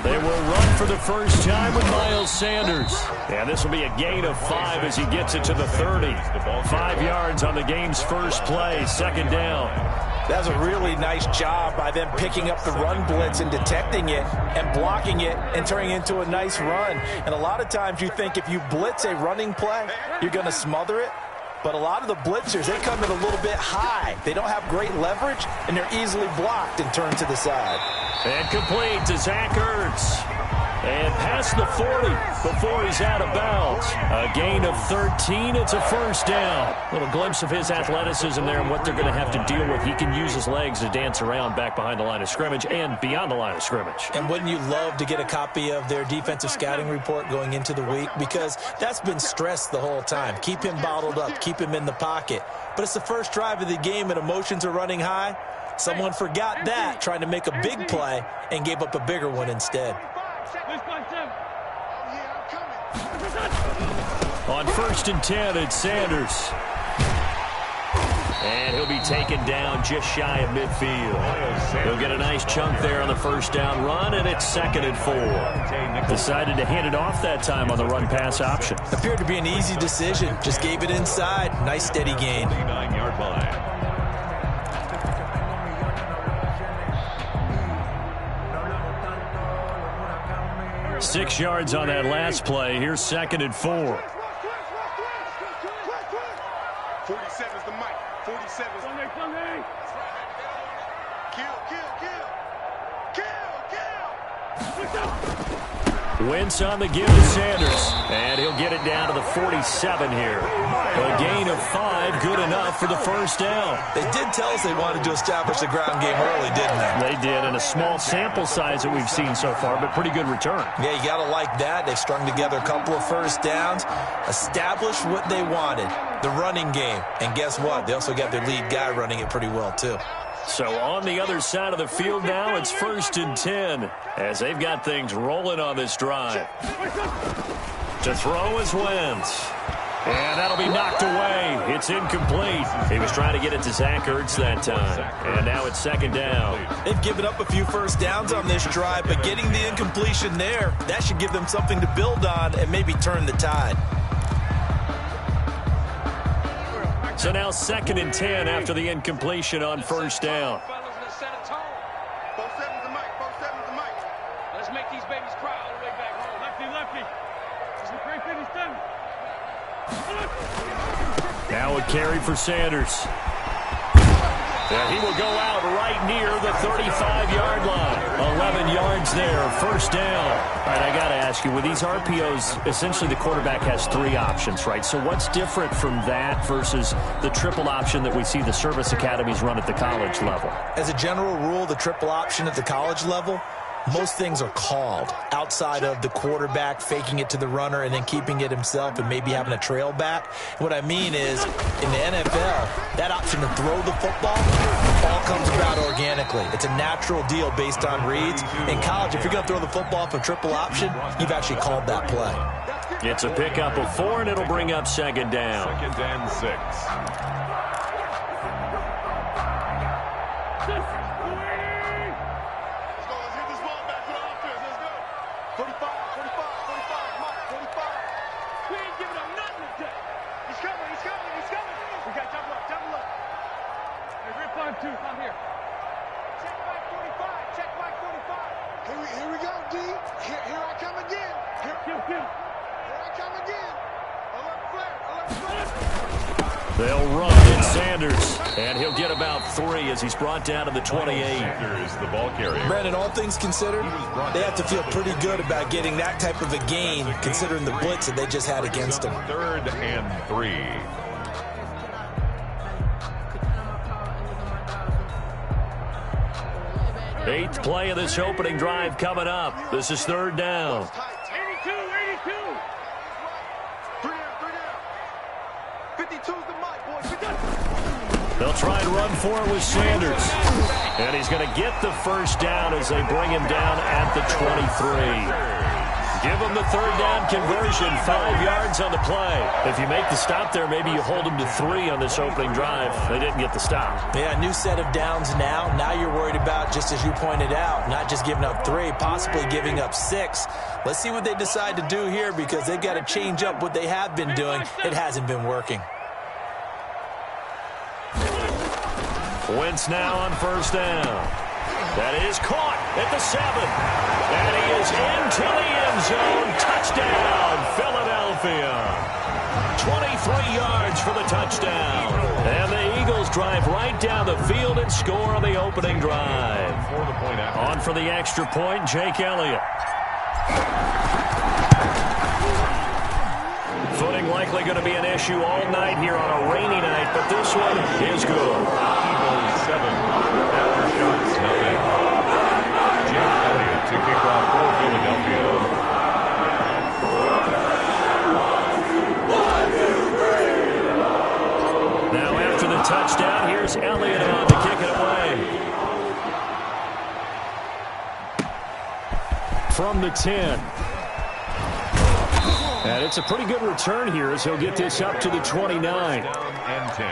They will run for the first time with Miles Sanders. And this will be a gain of 5 as he gets it to the 30. 5 yards on the game's first play, second down. That's a really nice job by them picking up the run blitz and detecting it and blocking it and turning it into a nice run. And a lot of times you think if you blitz a running play, you're going to smother it. But a lot of the blitzers, they come in a little bit high. They don't have great leverage, and they're easily blocked and turned to the side. And complete to Zach Ertz. And past the 40 before he's out of bounds. A gain of 13. It's a first down. A little glimpse of his athleticism there and what they're going to have to deal with. He can use his legs to dance around back behind the line of scrimmage and beyond the line of scrimmage. And wouldn't you love to get a copy of their defensive scouting report going into the week? Because that's been stressed the whole time. Keep him bottled up. Keep him in the pocket. But it's the first drive of the game and emotions are running high. Someone forgot that, trying to make a big play, and gave up a bigger one instead. On 1st and 10, it's Sanders. And he'll be taken down just shy of midfield. He'll get a nice chunk there on the first down run, and it's 2nd and 4. Decided to hand it off that time on the run-pass option. Appeared to be an easy decision. Just gave it inside. Nice steady gain. 9-yard line. 6 yards on that last play. Here's 2nd and 4. 47's the mic. 47's the mic. Kill. Wentz on the give to Sanders. And he'll get it down to the 47 here. A gain of 5, good enough for the first down. They did tell us they wanted to establish the ground game early, didn't they? They did, in a small sample size that we've seen so far, but pretty good return. Yeah, you got to like that. They've strung together a couple of first downs, established what they wanted, the running game. And guess what? They also got their lead guy running it pretty well, too. So on the other side of the field now, it's 1st and 10 as they've got things rolling on this drive. To throw is Wentz. And that'll be knocked away. It's incomplete. He was trying to get it to Zach Ertz that time. And now it's 2nd down. They've given up a few first downs on this drive, but getting the incompletion there, that should give them something to build on and maybe turn the tide. So now 2nd and 10 after the incompletion on first down. Let's make these babies cry all the way back home. Lefty. This is a great thing he's done. Now a carry for Sanders. And he will go out right near the 35-yard line. 11 yards there, first down. All right, I got to ask you, with these RPOs, essentially the quarterback has 3 options, right? So what's different from that versus the triple option that we see the service academies run at the college level? As a general rule, the triple option at the college level, most things are called outside of the quarterback faking it to the runner and then keeping it himself and maybe having a trail back. What I mean is, in the NFL, that option to throw the football all comes about organically. It's a natural deal based on reads. In college, if you're going to throw the football for triple option, you've actually called that play. It's a pickup of 4, and it'll bring up 2nd down. 2nd and 6. Here we go, D. Here I come again. Here I come again. Alert flare. They'll run in Sanders, and he'll get about 3 as he's brought down to the 28. Sanders, the ball carrier. Brandon, all things considered, they have to feel pretty good about getting that type of a gain considering the blitz that they just had against them. 3rd and 3. Eighth play of this opening drive coming up. This is 3rd down. 82. 52's the mic, boys. They'll try and run for it with Sanders. And he's going to get the first down as they bring him down at the 23. Give them the third down conversion, 5 yards on the play. If you make the stop there, maybe you hold them to 3 on this opening drive. They didn't get the stop. Yeah, new set of downs now. Now you're worried about, just as you pointed out, not just giving up 3, possibly giving up 6. Let's see what they decide to do here because they've got to change up what they have been doing. It hasn't been working. Wentz now on first down. That is caught at the 7. And he is into the end zone. Touchdown, Philadelphia. 23 yards for the touchdown. And the Eagles drive right down the field and score on the opening drive. On for the extra point, Jake Elliott. Footing likely going to be an issue all night here on a rainy night, but this one is good. Eagles 7. After shots, nothing. Jake Elliott to kick off for Philadelphia. 1, 2, 3. Now after the touchdown, here's Elliott on to kick it away. From the 10. And it's a pretty good return here as he'll get this up to the 29. And 10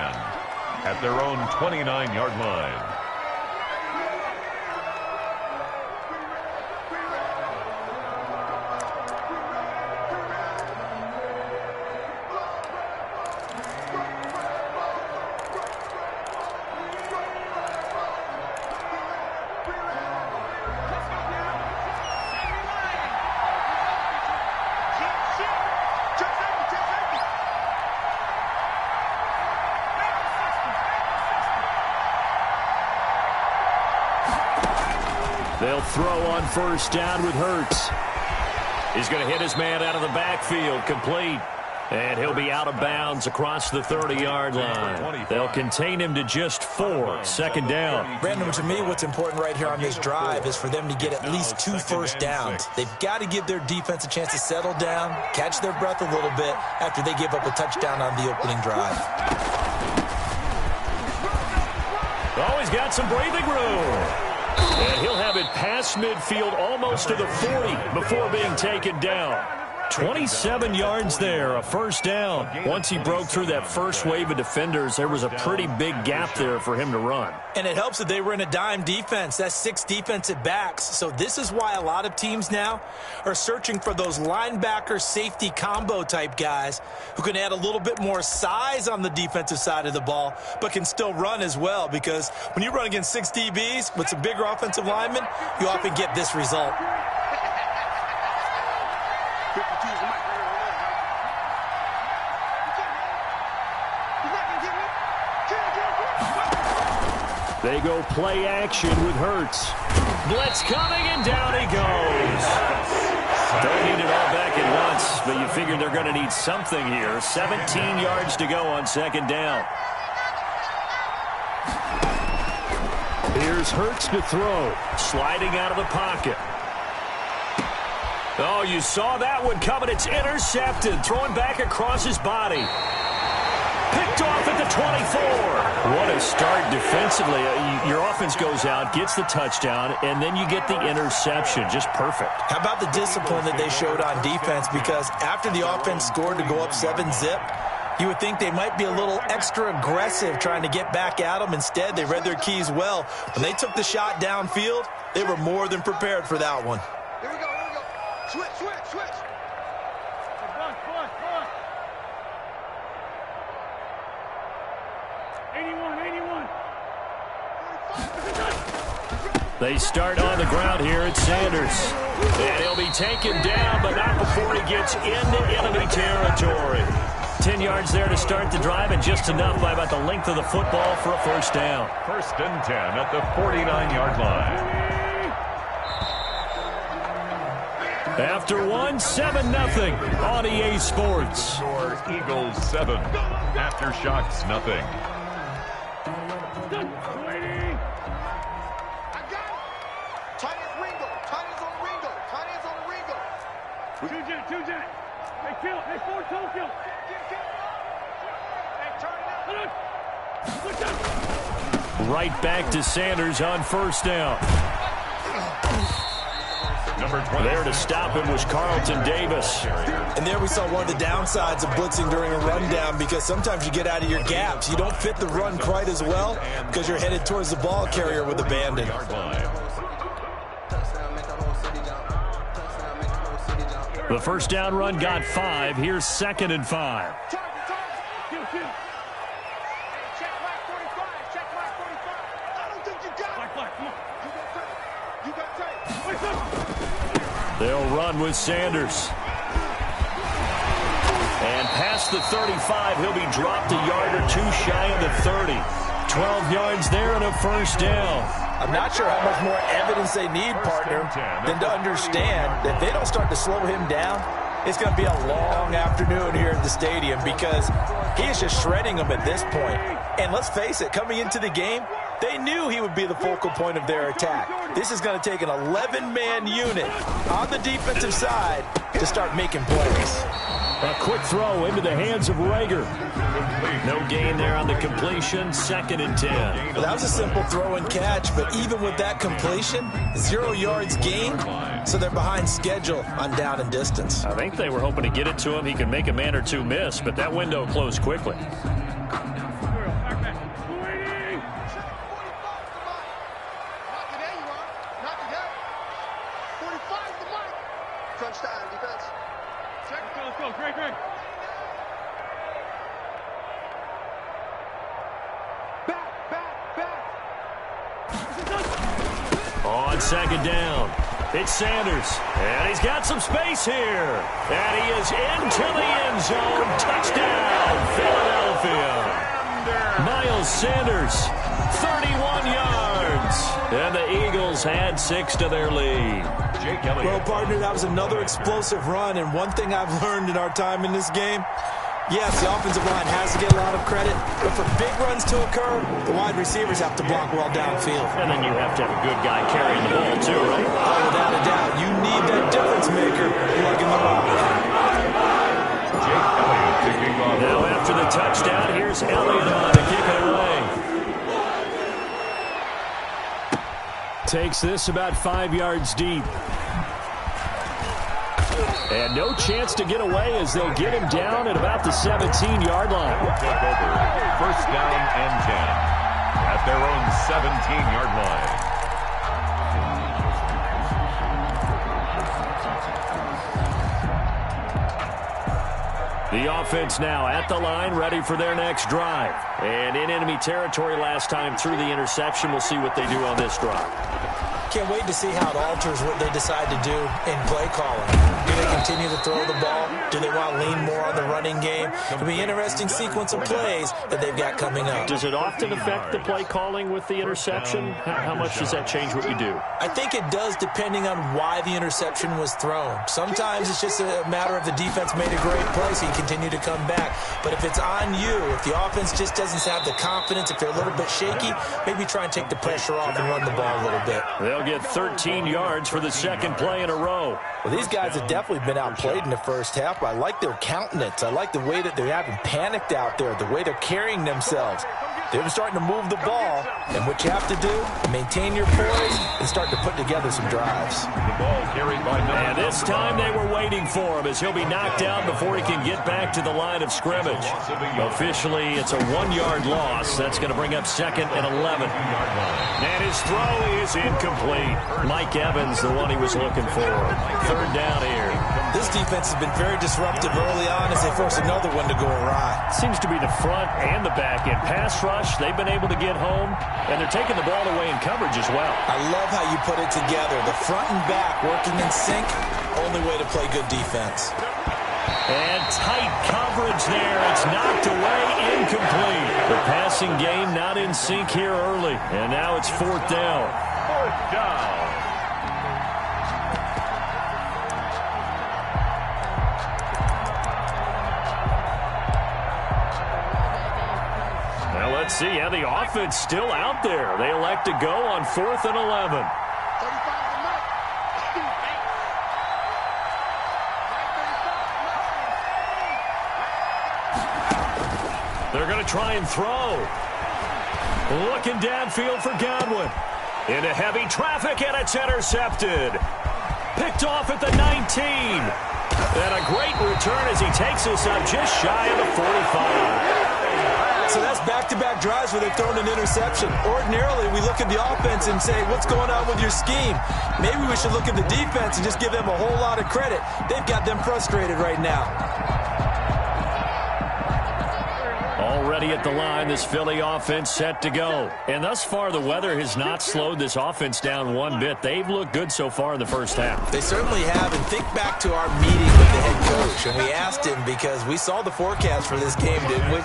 at their own 29-yard line. They'll throw on first down with Hurts. He's going to hit his man out of the backfield, complete. And he'll be out of bounds across the 30-yard line. They'll contain him to just 4, second down. Brandon, to me, what's important right here on this drive is for them to get at least 2 first downs. They've got to give their defense a chance to settle down, catch their breath a little bit after they give up a touchdown on the opening drive. Oh, he's got some breathing room. And he'll have it past midfield almost to the 40 before being taken down. 27 yards there, a first down. Once he broke through that first wave of defenders, there was a pretty big gap there for him to run. And it helps that they were in a dime defense. That's 6 defensive backs. So this is why a lot of teams now are searching for those linebacker safety combo type guys who can add a little bit more size on the defensive side of the ball, but can still run as well. Because when you run against 6 DBs with some bigger offensive linemen, you often get this result. They go play action with Hurts. Blitz coming, and down he goes. Don't need it all back at once, but you figure they're going to need something here. 17 yards to go on second down. Here's Hurts to throw. Sliding out of the pocket. Oh, you saw that one coming. It's intercepted. Throwing back across his body. Picked off at the 24. What a start defensively. Your offense goes out, gets the touchdown, and then you get the interception. Just perfect. How about the discipline that they showed on defense? Because after the offense scored to go up 7-zip, you would think they might be a little extra aggressive trying to get back at them. Instead, they read their keys well. When they took the shot downfield, they were more than prepared for that one. Here we go, here we go. Switch, switch, switch. Bus. 81. They start on the ground here at Sanders. And he'll be taken down, but not before he gets into enemy territory. 10 yards there to start the drive, and just enough by about the length of the football for a first down. First and 10 at the 49-yard line. After one, 7-0 on EA Sports. Score Eagles 7. After shots, nothing. Two jet. Hey, kill. Hey, 4-2 kill. Hey, turn it up. Right back to Sanders on first down. Number 20. There to stop him was Carlton Davis. And there we saw one of the downsides of blitzing during a rundown, because sometimes you get out of your gaps. You don't fit the run quite as well because you're headed towards the ball carrier with abandon. The first down run got 5. Here's 2nd and 5. They'll run with Sanders. And past the 35, he'll be dropped a yard or two shy of the 30. 12 yards there and a first down. I'm not sure how much more evidence they need, partner, than to understand that if they don't start to slow him down, it's going to be a long afternoon here at the stadium, because he is just shredding them at this point. And let's face it, coming into the game, they knew he would be the focal point of their attack. This is going to take an 11-man unit on the defensive side to start making plays. A quick throw into the hands of Rager. No gain there on the completion. 2nd and 10. Well, that was a simple throw and catch, but even with that completion, 0 yards gained, so they're behind schedule on down and distance. I think they were hoping to get it to him. He could make a man or two miss, but that window closed quickly. On 2nd down, it's Sanders, and he's got some space here, and he is into the end zone. Touchdown, Philadelphia. Miles Sanders, 31 yards, and the Eagles add 6 to their lead. Well, partner, that was another explosive run, and one thing I've learned in our time in this game, yes, the offensive line has to get a lot of credit, but for big runs to occur, the wide receivers have to block well downfield. And then you have to have a good guy carrying the ball too, right? Oh, without a doubt. You need that difference maker lugging the rock. Now after the touchdown, here's Elliott on to kick it away. Takes this about 5 yards deep. And no chance to get away as they'll get him down at about the 17-yard line. Take over. First down and 10 at their own 17-yard line. The offense now at the line, ready for their next drive. And in enemy territory last time through the interception. We'll see what they do on this drive. Can't wait to see how it alters what they decide to do in play calling. Do they continue to throw the ball? Do they want to lean more on the running game? It'll be an interesting sequence of plays that they've got coming up. Does it often affect the play calling with the interception? How much does that change what you do? I think it does, depending on why the interception was thrown. Sometimes it's just a matter of the defense made a great play, so you continue to come back. But if it's on you, if the offense just doesn't have the confidence, if they're a little bit shaky, maybe try and take the pressure off and run the ball a little bit. They'll get 13 yards for the second play in a row. Well, these guys have definitely been outplayed in the first half, but I like their countenance. I like the way that they haven't panicked out there, the way they're carrying themselves. They're starting to move the ball, and what you have to do, maintain your poise and start to put together some drives. The ball carried by and this time they were waiting for him as he'll be knocked down before he can get back to the line of scrimmage. Officially, it's a 1-yard loss. That's going to bring up 2nd and 11. And his throw is incomplete. Mike Evans, the one he was looking for. 3rd down here. This defense has been very disruptive early on as they force another one to go awry. Seems to be the front and the back end. Pass rush, they've been able to get home, and they're taking the ball away in coverage as well. I love how you put it together. The front and back working in sync, only way to play good defense. And tight coverage there. It's knocked away, incomplete. The passing game not in sync here early, and now it's 4th down. 4th down. Let's see how the offense still out there. They elect to go on 4th and 11. They're going to try and throw. Looking downfield for Godwin. Into heavy traffic, and it's intercepted. Picked off at the 19. And a great return as he takes us up just shy of the 45. So that's back-to-back drives where they've thrown an interception. Ordinarily, we look at the offense and say, what's going on with your scheme? Maybe we should look at the defense and just give them a whole lot of credit. They've got them frustrated right now. Already at the line, this Philly offense set to go. And thus far, the weather has not slowed this offense down one bit. They've looked good so far in the first half. They certainly have. And think back to our meeting with the head coach. And we asked him, because we saw the forecast for this game, didn't we?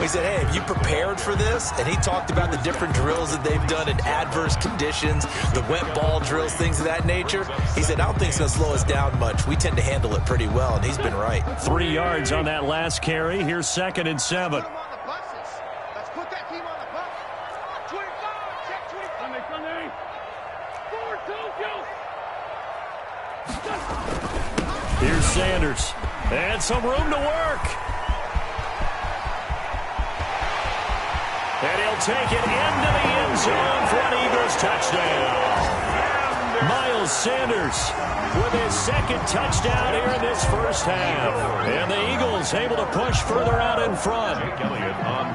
We said, hey, have you prepared for this? And he talked about the different drills that they've done in adverse conditions, the wet ball drills, things of that nature. He said, I don't think it's going to slow us down much. We tend to handle it pretty well, and he's been right. 3 yards on that last carry. Here's 2nd and 7. Let's put that team on the bus. 25, check 25. Sunday. Forward, Tokyo. Here's Sanders. And some room to work. And he'll take it into the end zone for an Eagles touchdown. Miles Sanders with his 2nd touchdown here in this first half. And the Eagles able to push further out in front.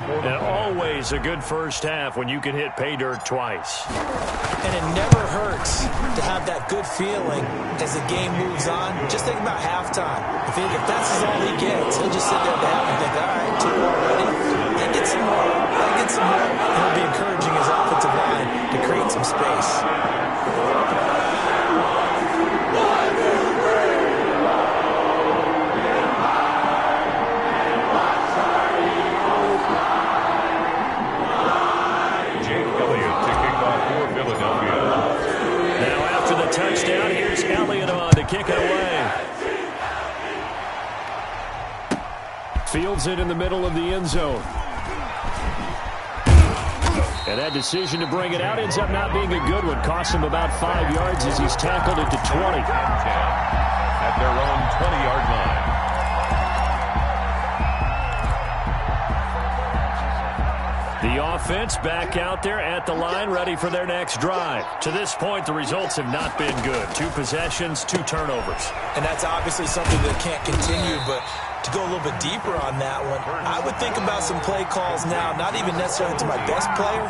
And always a good first half when you can hit pay dirt twice. And it never hurts to have that good feeling as the game moves on. Just think about halftime. If that's all he gets, he'll just sit there at the half and think, all right, 2 already. And get some more. And get some more. And he'll be encouraging his offensive line to create some space. Touchdown. Here's Elliott on to kick it away. Fields it in the middle of the end zone. And that decision to bring it out ends up not being a good one. Costs him about 5 yards as he's tackled it to 20. At their own 20-yard line. The offense back out there at the line, ready for their next drive. To this point, the results have not been good. 2 possessions, 2 turnovers. And that's obviously something that can't continue, but to go a little bit deeper on that one, I would think about some play calls now, not even necessarily to my best player,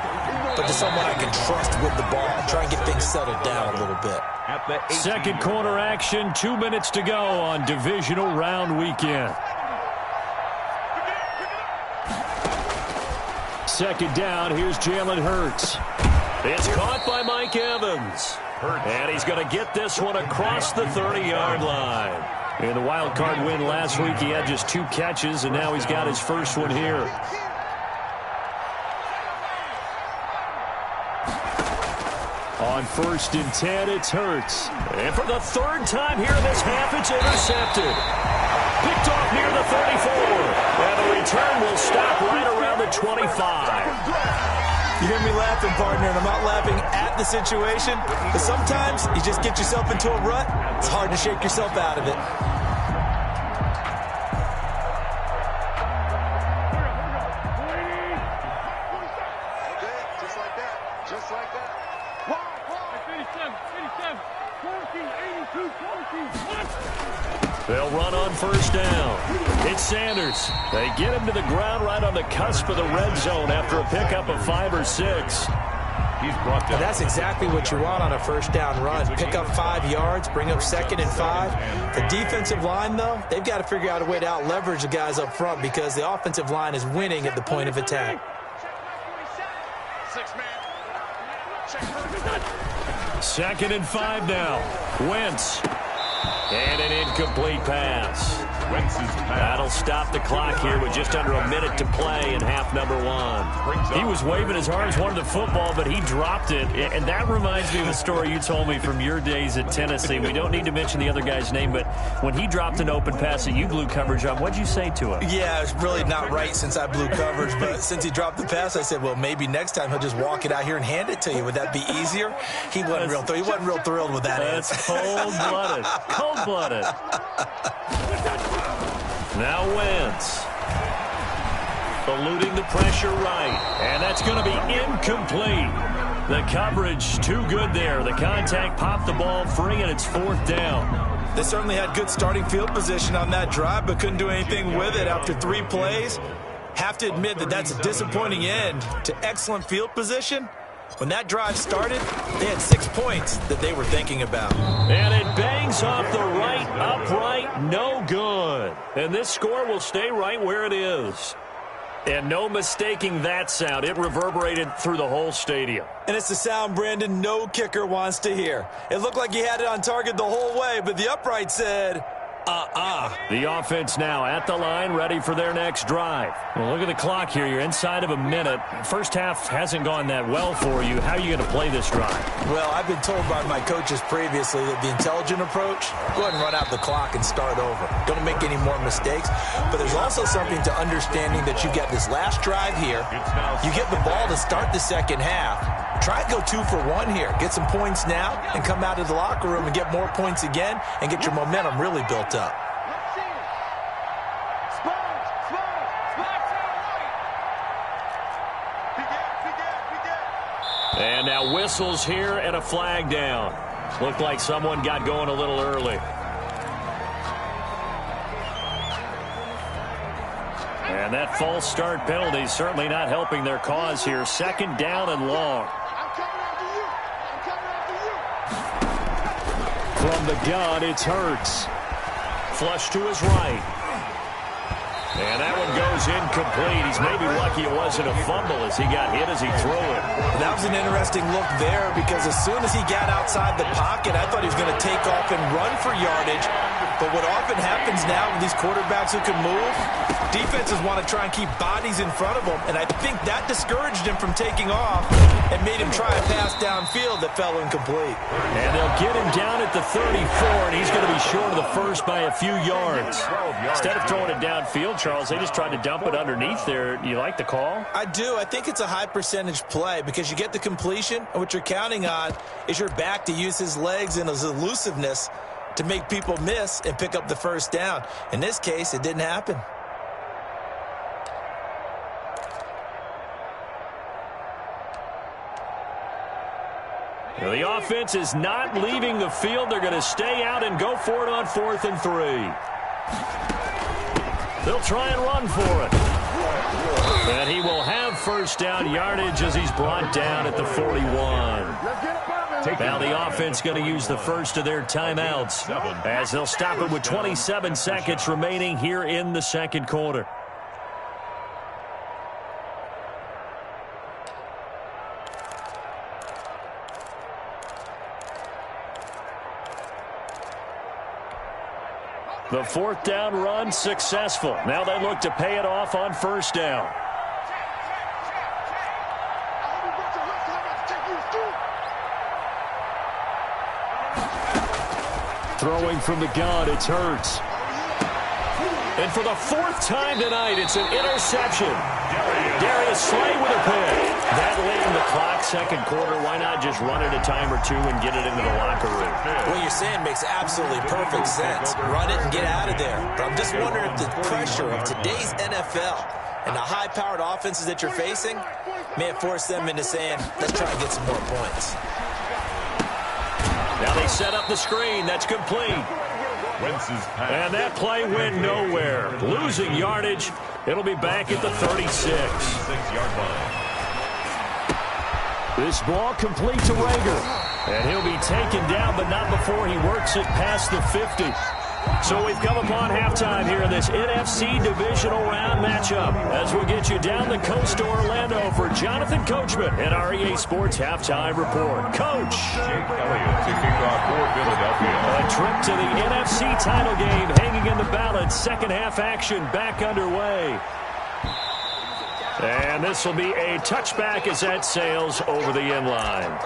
but to someone I can trust with the ball. Try and get things settled down a little bit. Second corner action, 2 minutes to go on divisional round weekend. 2nd down, here's Jalen Hurts. It's caught by Mike Evans. And he's going to get this one across the 30-yard line. In the wild card win last week, he had just 2 catches, and now he's got his first one here. On 1st and 10, it's Hurts. And for the 3rd time here in this half, it's intercepted. Picked off near the 34. And the return will stop right around the 25. You hear me laughing, partner, and I'm not laughing at the situation, but sometimes you just get yourself into a rut. It's hard to shake yourself out of it. Just like that. Just like that. 87, 14, 82, 14. They'll run on 1st down. It's Sanders. They get him to the ground right on the cusp of the red zone after a pickup of 5 or 6. He's brought down. And that's exactly what you want on a 1st down run. Pick up 5 yards, bring up 2nd and 5. The defensive line, though, they've got to figure out a way to out-leverage the guys up front because the offensive line is winning at the point of attack. 2nd and 5 now. Wentz. And an incomplete pass. That'll stop the clock here with just under a minute to play in half number 1. He was waving his arms, wanted the football, but he dropped it. And that reminds me of a story you told me from your days at Tennessee. We don't need to mention the other guy's name, but when he dropped an open pass that you blew coverage on, what'd you say to him? Yeah, it's really not right since I blew coverage, but since he dropped the pass, I said, well, maybe next time he'll just walk it out here and hand it to you. Would that be easier? He wasn't real thrilled with that. That's cold-blooded. Cold-blooded. Now Wentz. Eluding the pressure right. And that's going to be incomplete. The coverage too good there. The contact popped the ball free, and it's 4th down. They certainly had good starting field position on that drive, but couldn't do anything with it after 3 plays. Have to admit that that's a disappointing end to excellent field position. When that drive started, they had 6 points that they were thinking about. And it bangs off the right upright, no good. And this score will stay right where it is. And no mistaking that sound. It reverberated through the whole stadium. And it's the sound, Brandon, no kicker wants to hear. It looked like he had it on target the whole way, but the upright said, The offense now at the line, ready for their next drive. Well, look at the clock here. You're inside of a minute. First half hasn't gone that well for you. How are you going to play this drive? Well, I've been told by my coaches previously that the intelligent approach, go ahead and run out the clock and start over. Don't make any more mistakes. But there's also something to understanding that you get this last drive here. You get the ball to start the second half. Try and go 2 for 1 here. Get some points now and come out of the locker room and get more points again and get your momentum really built up. And now whistles here and a flag down. Looked like someone got going a little early. And that false start penalty is certainly not helping their cause here. 2nd down and long. From the gun, it's Hurts. Flush to his right. And that one goes incomplete. He's maybe lucky it wasn't a fumble as he got hit as he threw it. That was an interesting look there because as soon as he got outside the pocket, I thought he was going to take off and run for yardage. But what often happens now with these quarterbacks who can move, defenses want to try and keep bodies in front of them, and I think that discouraged him from taking off and made him try a pass downfield that fell incomplete. And they'll get him down at the 34, and he's going to be short of the first by a few yards. Instead of throwing it downfield, Charles, they just tried to dump it underneath there. You like the call? I do. I think it's a high percentage play because you get the completion, and what you're counting on is your back to use his legs and his elusiveness to make people miss and pick up the first down. In this case, it didn't happen. The offense is not leaving the field. They're going to stay out and go for it on 4th and 3. They'll try and run for it. And he will have first down yardage as he's brought down at the 41. Now the offense going to use the first of their timeouts as they'll stop it with 27 seconds remaining here in the second quarter. The 4th down run successful. Now they look to pay it off on first down. Throwing from the gun, it's Hurts. And for the 4th time tonight, it's an interception. Darius Slay with a pick. That late in the clock, second quarter, why not just run it a time or two and get it into the locker room? What you're saying makes absolutely perfect sense. Run it and get out of there. But I'm just wondering if the pressure of today's NFL and the high-powered offenses that you're facing may have forced them into saying, let's try and get some more points. Now they set up the screen. That's complete. And that play went nowhere. Losing yardage. It'll be back at the 36. This ball complete to Rager. And he'll be taken down, but not before he works it past the 50. So we've come upon halftime here in this NFC Divisional Round matchup as we get you down the coast to Orlando for Jonathan Coachman and our EA Sports Halftime Report. Coach. Jake Elliott to kick off for Philadelphia. A trip to the NFC title game hanging in the balance. Second half action back underway. And this will be a touchback as that sails over the end line.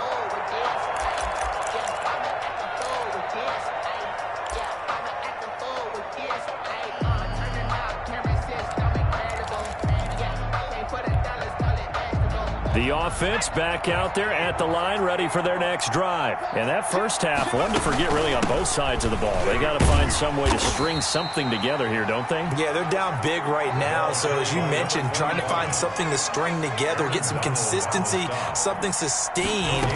The offense back out there at the line, ready for their next drive. And that first half, one to forget really on both sides of the ball. They got to find some way to string something together here, don't they? Yeah, they're down big right now. So as you mentioned, trying to find something to string together, get some consistency, something sustained,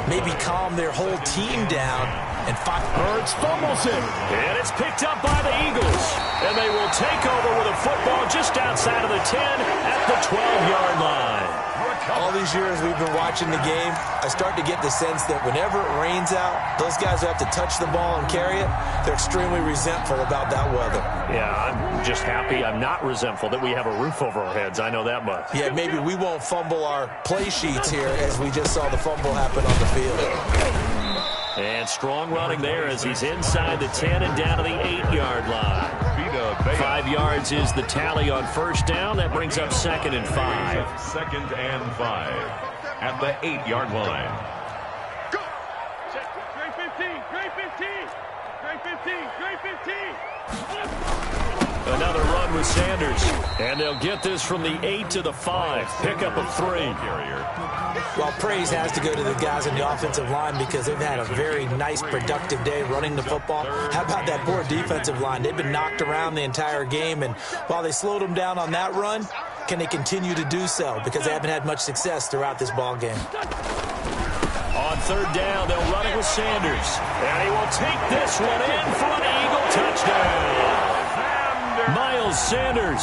maybe calm their whole team down. And Hurts fumbles it. And it's picked up by the Eagles. And they will take over with a football just outside of the 10 at the 12-yard line. All these years we've been watching the game, I start to get the sense that whenever it rains out, those guys who have to touch the ball and carry it, they're extremely resentful about that weather. Yeah, I'm just happy I'm not resentful that we have a roof over our heads. I know that much. Yeah, maybe we won't fumble our play sheets here as we just saw the fumble happen on the field. And strong running there as he's inside the 10 and down to the 8-yard line. 5 yards is the tally on first down. That brings up 2nd and 5. 2nd and 5 at the 8-yard line. Go! Great 15, great 15, great 15, great 15. Another run with Sanders. And they'll get this from the 8 to the 5. Pickup of 3. Well, praise has to go to the guys in the offensive line because they've had a very nice, productive day running the football. How about that poor defensive line? They've been knocked around the entire game, and while they slowed them down on that run, can they continue to do so? Because they haven't had much success throughout this ball game. On third down, they'll run it with Sanders. And he will take this one in for an Eagle touchdown. Miles Sanders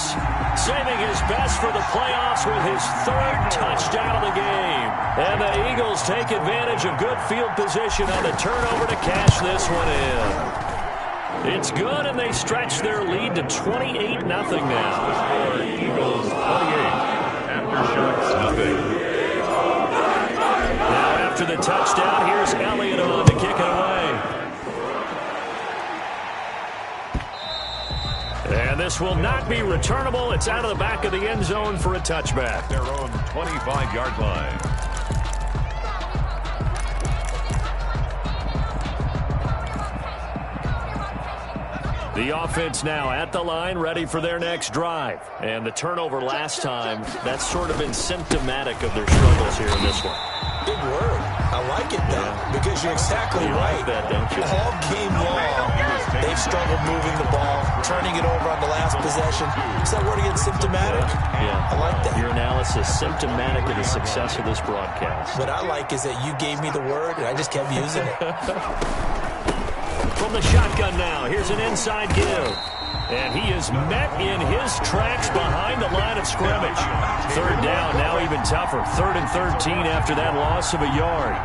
saving his best for the playoffs with his 3rd touchdown of the game. And the Eagles take advantage of good field position on the turnover to cash this one in. It's good, and they stretch their lead to 28-0 now. Eagles 28, Aftershocks nothing. Now after the touchdown, here's Elliott on to kick it away. And this will not be returnable. It's out of the back of the end zone for a touchback. Their own 25-yard line. The offense now at the line, ready for their next drive. And the turnover last time, that's sort of been symptomatic of their struggles here in this one. Big word. I like it, though, because you're exactly right. Like that, don't you? All game long, they've struggled moving the ball, turning it over on the last possession. Is that word again, symptomatic? Yeah. I like that. Your analysis, symptomatic of the success of this broadcast. What I like is that you gave me the word, and I just kept using it. From the shotgun now, here's an inside give. And he is met in his tracks behind the line of scrimmage. Third down, now even tougher. 3rd and 13 after that loss of a yard.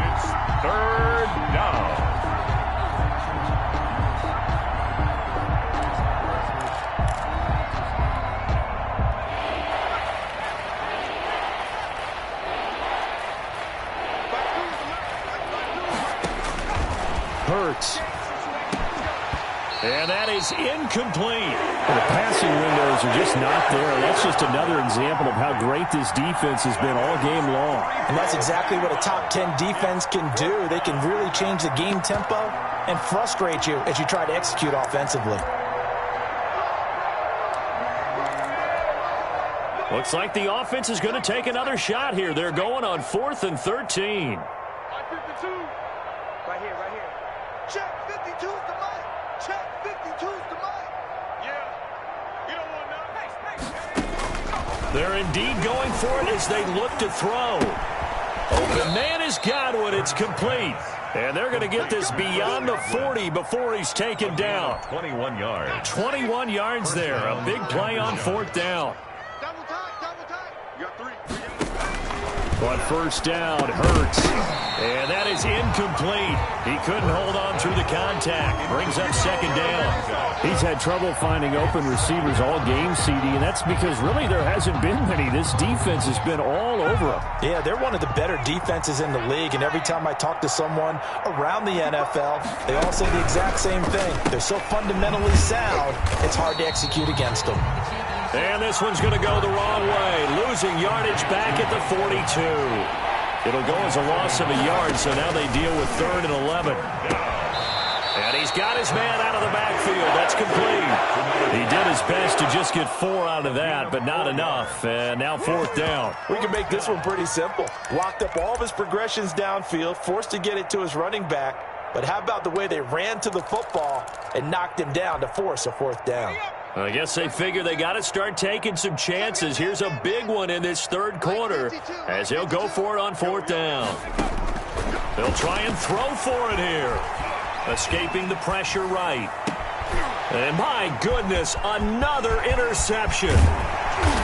3rd down. Hurts. And that is incomplete. The passing windows are just not there. That's just another example of how great this defense has been all game long. And that's exactly what a top 10 defense can do. They can really change the game tempo and frustrate you as you try to execute offensively. Looks like the offense is going to take another shot here. They're going on 4th and 13. 52. Right here, right here. Check 52's the mic. Check 52's the mic. Yeah. You don't want none. They're indeed going for it as they look to throw. Open man is Godwin. It's complete. And they're going to get this beyond the 40 before he's taken down. 21 yards. 21 yards there. A big play on 4th down. Double tight, double tight. You got 3. But first down, Hurts. And that is incomplete. He couldn't hold on through the contact. Brings up 2nd down. He's had trouble finding open receivers all game, CD, and that's because really there hasn't been many. This defense has been all over him. Yeah, they're one of the better defenses in the league, and every time I talk to someone around the NFL, they all say the exact same thing. They're so fundamentally sound, it's hard to execute against them. And this one's going to go the wrong way. Losing yardage back at the 42. It'll go as a loss of a yard, so now they deal with 3rd and 11. And he's got his man out of the backfield. That's complete. He did his best to just get 4 out of that, but not enough. And now 4th down. We can make this one pretty simple. Locked up all of his progressions downfield, forced to get it to his running back. But how about the way they ran to the football and knocked him down to force a 4th down? I guess they figure they got to start taking some chances. Here's a big one in this 3rd quarter as he'll go for it on 4th down. They'll try and throw for it here. Escaping the pressure right. And my goodness, another interception.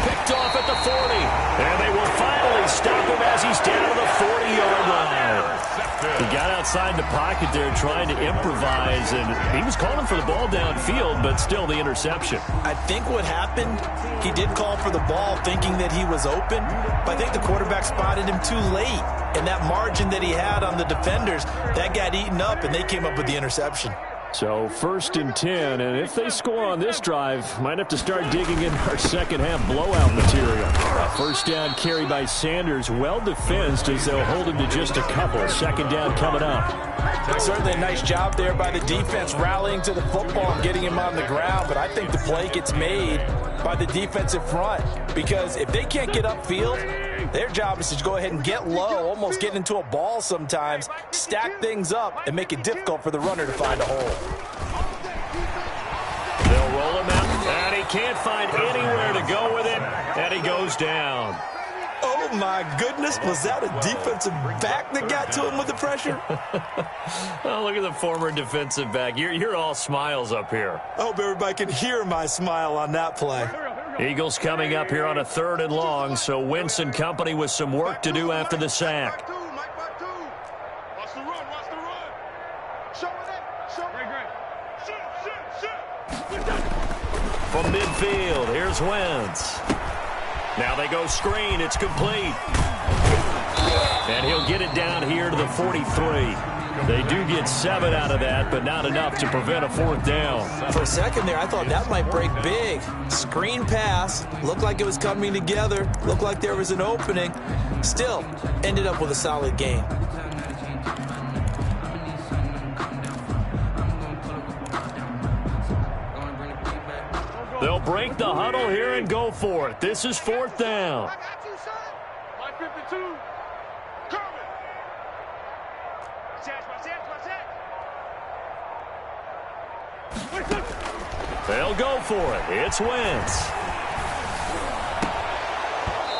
Picked off at the 40. And they will finally stop him as he's down to the 40-yard line. He got outside the pocket there trying to improvise, and he was calling for the ball downfield, but still the interception. I think what happened, he did call for the ball thinking that he was open, but I think the quarterback spotted him too late. And that margin that he had on the defenders, that got eaten up, and they came up with the interception. So 1st and 10, and if they score on this drive, might have to start digging in our second-half blowout material. 1st down carry by Sanders, well defensed as they'll hold him to just a couple. 2nd down coming up. Certainly a nice job there by the defense rallying to the football and getting him on the ground, but I think the play gets made by the defensive front because if they can't get upfield, their job is to go ahead and get low, almost get into a ball sometimes, stack things up, and make it difficult for the runner to find a hole. They'll roll him out, and he can't find anywhere to go with it, and he goes down. Oh, my goodness. Was that a defensive back that got to him with the pressure? Oh, look at the former defensive back. You're all smiles up here. I hope everybody can hear my smile on that play. Eagles coming up here on a 3rd and long, so Wentz and company with some work to do after the sack. Watch the run, watch the run. Show it up, show it. Shoot. From midfield, here's Wentz. Now they go screen, it's complete. And he'll get it down here to the 43. They do get 7 out of that, but not enough to prevent a 4th down. For a second there, I thought that might break big. Screen pass. Looked like it was coming together. Looked like there was an opening. Still, ended up with a solid gain. They'll break the huddle here and go for it. This is 4th down. I got you, son. Line 52. Coming. They'll go for it. It's Wentz.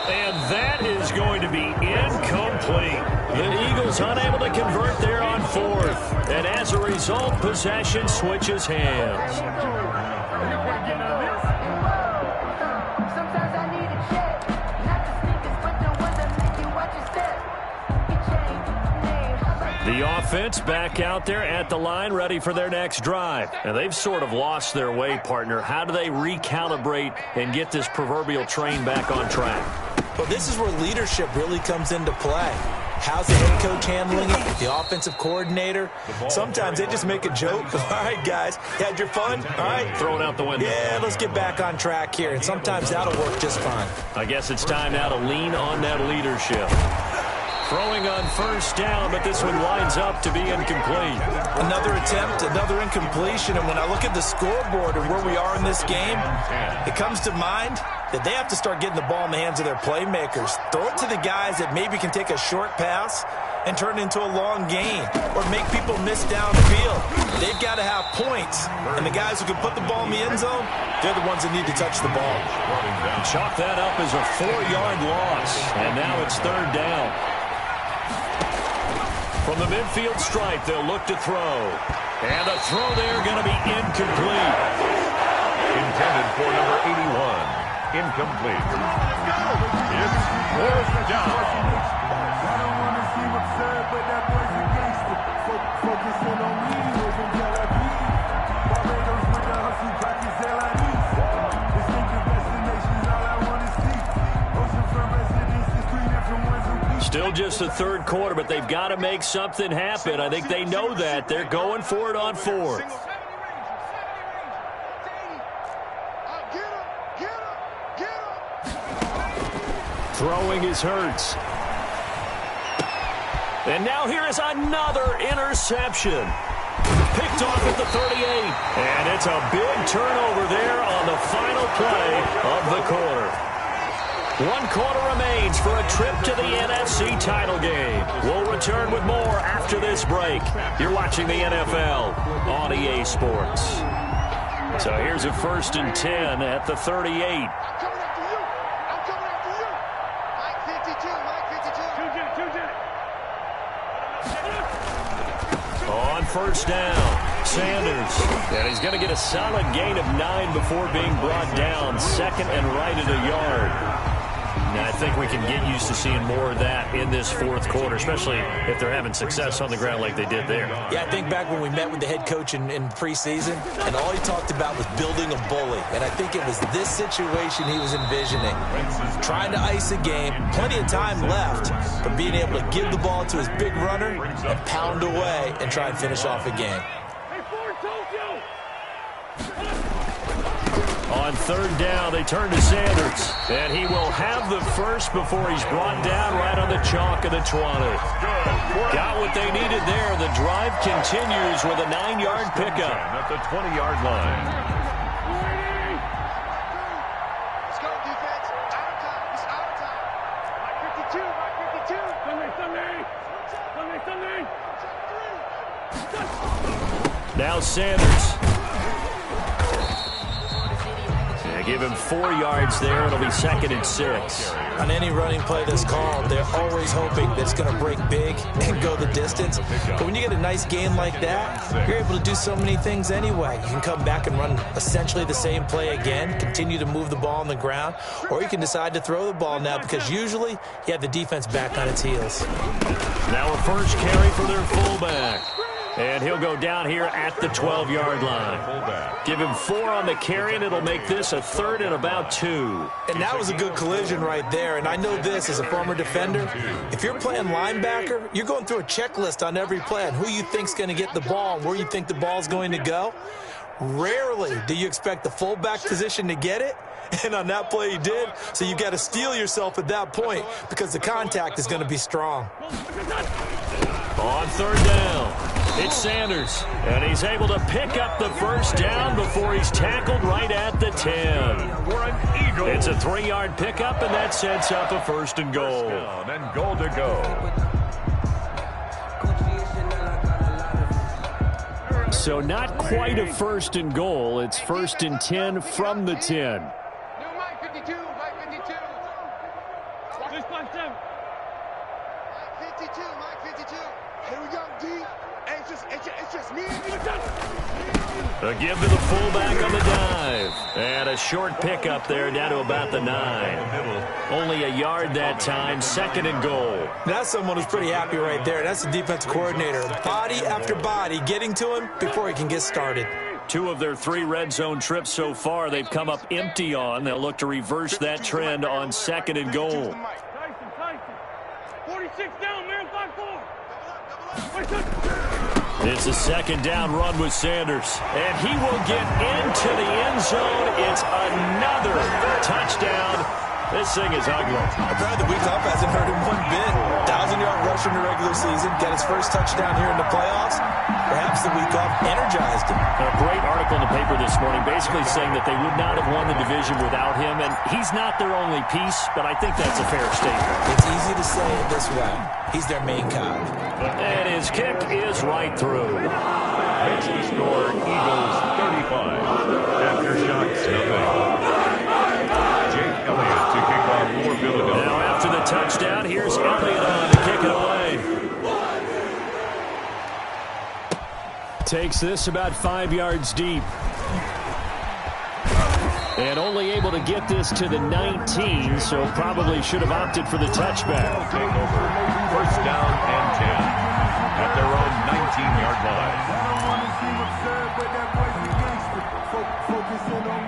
And that is going to be incomplete. The Eagles unable to convert there on 4th. And as a result, possession switches hands. The offense back out there at the line, ready for their next drive. And they've sort of lost their way, partner. How do they recalibrate and get this proverbial train back on track? Well, this is where leadership really comes into play. How's the head coach handling it? The offensive coordinator? Sometimes they just make a joke. All right, guys, you had your fun? All right. Throw it out the window. Yeah, let's get back on track here. And sometimes that'll work just fine. I guess it's time now to lean on that leadership. Throwing on 1st down, but this one winds up to be incomplete. Another attempt, another incompletion, and when I look at the scoreboard and where we are in this game, it comes to mind that they have to start getting the ball in the hands of their playmakers. Throw it to the guys that maybe can take a short pass and turn it into a long gain or make people miss downfield. They've got to have points, and the guys who can put the ball in the end zone, they're the ones that need to touch the ball. Chalk that up as a 4-yard loss, and now it's 3rd down. From the midfield stripe, they'll look to throw. And the throw there going to be incomplete. Intended for number 81. Incomplete. It's 4th down. Still just the 3rd quarter, but they've got to make something happen. I think they know that. They're going for it on 4th. Throwing is Hurts. And now here is another interception. Picked off at the 38. And it's a big turnover there on the final play of the quarter. 1 quarter remains for a trip to the NFC title game. We'll return with more after this break. You're watching the NFL on EA Sports. So here's a 1st and 10 at the 38. I'm coming after you. I'm coming after you. Mike 52, Mike 52. On 1st down, Sanders. And he's going to get a solid gain of 9 before being brought down. 2nd and right at a yard. And I think we can get used to seeing more of that in this 4th quarter, especially if they're having success on the ground like they did there. Yeah, I think back when we met with the head coach in preseason, and all he talked about was building a bully. And I think it was this situation he was envisioning. Trying to ice a game, plenty of time left, but being able to give the ball to his big runner and pound away and try and finish off a game. Hey, Ford, Tokyo! On 3rd down, they turn to Sanders. And he will have the first before he's brought down right on the chalk of the 20. Got what they needed there. The drive continues with a 9-yard pickup. At the 20-yard line. Let's go, defense. Out of time. It's out of time. Mike 52, Mike 52. Sunday! Now Sanders. Give him 4 yards there. It'll be 2nd and 6. On any running play that's called, they're always hoping that it's going to break big and go the distance. But when you get a nice game like that, you're able to do so many things anyway. You can come back and run essentially the same play again, continue to move the ball on the ground, or you can decide to throw the ball now because usually you have the defense back on its heels. Now a first carry for their fullback. And he'll go down here at the 12-yard line. Give him 4 on the carry, and it'll make this a 3rd and about 2. And that was a good collision right there. And I know this as a former defender. If you're playing linebacker, you're going through a checklist on every play on who you think's going to get the ball and where you think the ball's going to go. Rarely do you expect the fullback position to get it. And on that play he did. So you got to steel yourself at that point because the contact is going to be strong. On 3rd down. It's Sanders, and he's able to pick up the first down before he's tackled right at the 10. It's a 3-yard pickup, and that sets up a 1st and goal. And goal to go. So not quite a 1st and goal. It's 1st and 10 from the 10. New Mike 52, Mike 52. 657. Mike 52, Mike 52. Here we go, D. Hey, it's just me and you. A give to the fullback on the dive. And a short pickup there down to about the 9. Only a yard that time, 2nd and goal. That's someone who's pretty happy right there. That's the defense coordinator. Body after body getting to him before he can get started. 2 of their 3 red zone trips so far they've come up empty on. They'll look to reverse that trend on 2nd and goal. Tyson. 46 down, man, 5-4. It's a 2nd down run with Sanders. And he will get into the end zone. It's another touchdown. This thing is ugly. Apparently the week off hasn't hurt him one bit. 1,000-yard rusher in the regular season. Got his first touchdown here in the playoffs. Perhaps the week off energized him. A great article in the paper this morning basically saying that they would not have won the division without him. And he's not their only piece, but I think that's a fair statement. It's easy to say it this way. He's their main cog. And his kick is right through. Makes the score Eagles 35. After shots, nothing. Jake Elliott to kick off for Philadelphia. Now after the touchdown, here's Elliott on to kick it away. Takes this about 5 yards deep. And only able to get this to the 19, so probably should have opted for the touchback. Take over. 1st down and 10 at their own 19-yard line.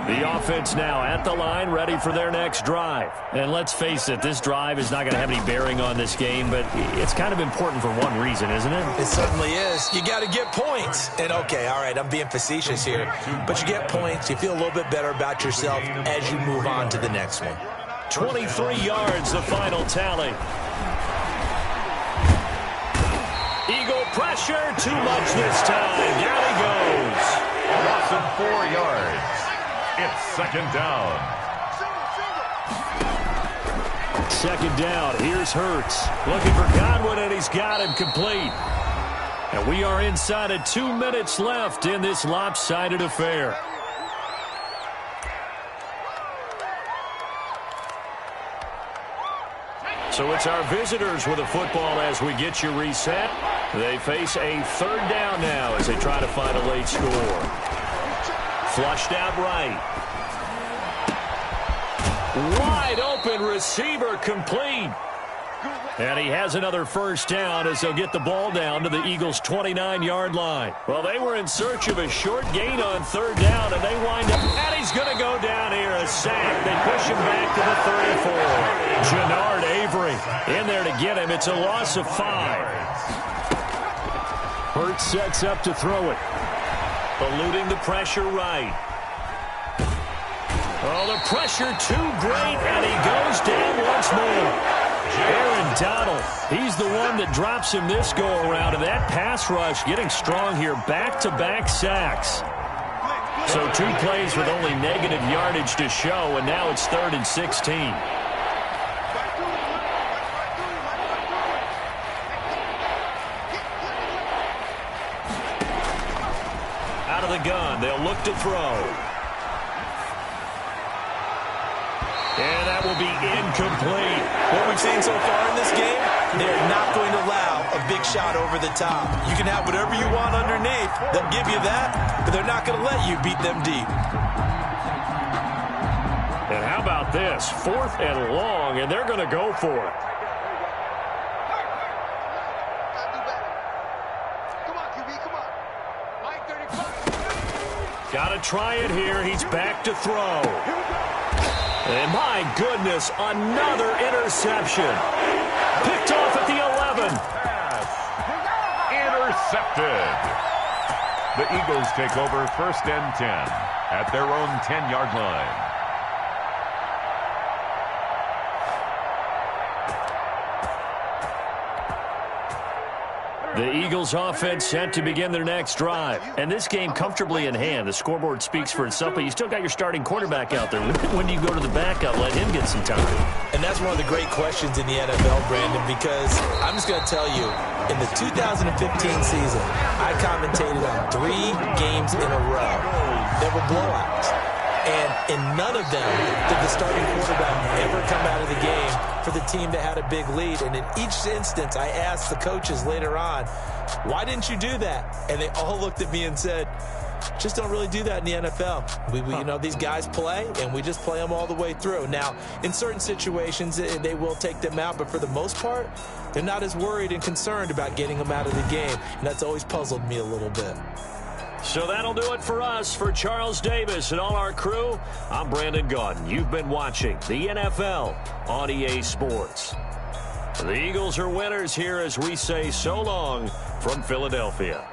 The offense now at the line, ready for their next drive. And let's face it, this drive is not going to have any bearing on this game, but it's kind of important for one reason, isn't it? It certainly is. You got to get points. And, okay, all right, I'm being facetious here. But you get points. You feel a little bit better about yourself as you move on to the next one. 23 yards, the final tally. Eagle pressure, too much this time. Down he goes. A loss of 4 yards. It's second down. Second down. Here's Hurts. Looking for Godwin, and he's got him complete. And we are inside of 2 minutes left in this lopsided affair. So it's our visitors with the football as we get you reset. They face a third down now as they try to find a late score. Flushed out right. Wide open receiver complete. And he has another first down as they'll get the ball down to the Eagles' 29-yard line. Well, they were in search of a short gain on third down, and they wind up, and he's going to go down here, a sack. They push him back to the 34. Jannard Avery in there to get him. It's a loss of 5. Hurts sets up to throw it. Eluding the pressure right. Oh, the pressure too great, and he goes down once more. Aaron Donald, he's the one that drops him this go-around, and that pass rush getting strong here, back-to-back sacks. So 2 plays with only negative yardage to show, and now it's 3rd and 16. Out of the gun, they'll look to throw. And that will be incomplete. What we've seen so far in this game, they're not going to allow a big shot over the top. You can have whatever you want underneath. They'll give you that, but they're not going to let you beat them deep. And how about this? 4th and long, and they're going to go for it. Come on, QB, come on. Line 35. Got to try it here. He's back to throw. And my goodness, another interception. Picked off at the 11. Intercepted. The Eagles take over 1st and 10 at their own 10-yard line. The Eagles offense set to begin their next drive. And this game comfortably in hand. The scoreboard speaks for itself, but you still got your starting quarterback out there. When do you go to the backup? Let him get some time. And that's one of the great questions in the NFL, Brandon, because I'm just going to tell you, in the 2015 season, I commentated on 3 games in a row. There were blowouts. And in none of them did the starting quarterback ever come out of the game for the team that had a big lead. And in each instance, I asked the coaches later on, why didn't you do that? And they all looked at me and said, just don't really do that in the NFL. You know, these guys play, and we just play them all the way through. Now, in certain situations, they will take them out, but for the most part, they're not as worried and concerned about getting them out of the game. And that's always puzzled me a little bit. So that'll do it for us. For Charles Davis and all our crew, I'm Brandon Gaudin. You've been watching the NFL on EA Sports. The Eagles are winners here as we say so long from Philadelphia.